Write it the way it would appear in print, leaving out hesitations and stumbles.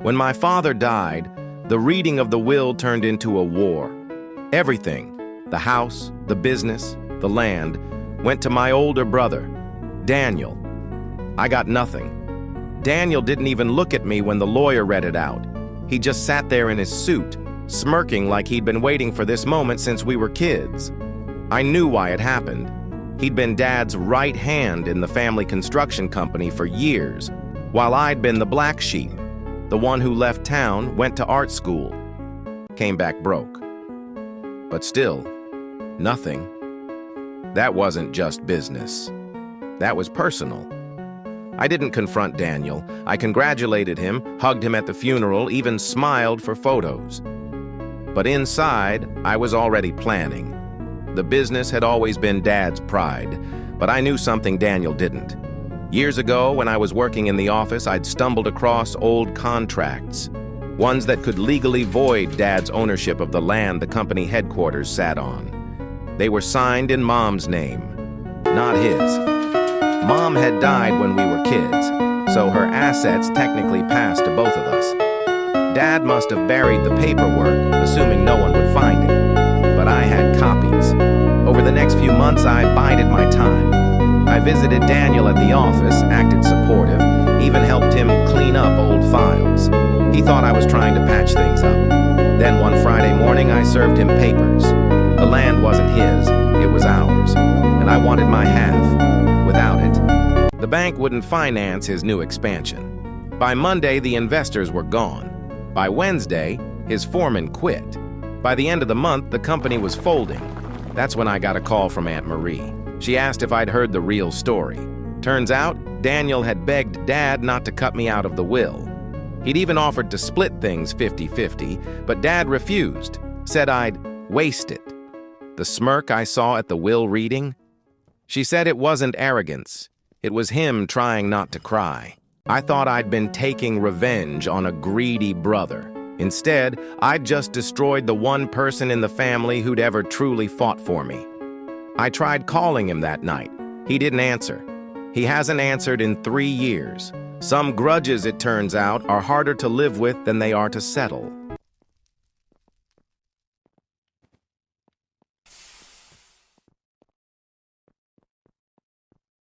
When my father died, the reading of the will turned into a war. Everything, the house, the business, the land, went to my older brother, Daniel. I got nothing. Daniel didn't even look at me when the lawyer read it out. He just sat there in his suit, smirking like he'd been waiting for this moment since we were kids. I knew why it happened. He'd been Dad's right hand in the family construction company for years, while I'd been the black sheep, the one who left town, went to art school, came back broke. But still, nothing. That wasn't just business. That was personal. I didn't confront Daniel. I congratulated him, hugged him at the funeral, even smiled for photos. But inside, I was already planning. The business had always been Dad's pride, but I knew something Daniel didn't. Years ago, when I was working in the office, I'd stumbled across old contracts, ones that could legally void Dad's ownership of the land the company headquarters sat on. They were signed in Mom's name, not his. Mom had died when we were kids, so her assets technically passed to both of us. Dad must have buried the paperwork, assuming no one would find it. But I had copies. Over the next few months, I bided my time. I visited Daniel at the office, acted supportive, even helped him clean up old files. He thought I was trying to patch things up. Then one Friday morning, I served him papers. The land wasn't his, it was ours, and I wanted my half. Without it, the bank wouldn't finance his new expansion. By Monday, the investors were gone. By Wednesday, his foreman quit. By the end of the month, the company was folding. That's when I got a call from Aunt Marie. She asked if I'd heard the real story. Turns out, Daniel had begged Dad not to cut me out of the will. He'd even offered to split things 50-50, but Dad refused, said I'd waste it. The smirk I saw at the will reading? She said it wasn't arrogance. It was him trying not to cry. I thought I'd been taking revenge on a greedy brother. Instead, I'd just destroyed the one person in the family who'd ever truly fought for me. I tried calling him that night. He didn't answer. He hasn't answered in 3 years. Some grudges, it turns out, are harder to live with than they are to settle.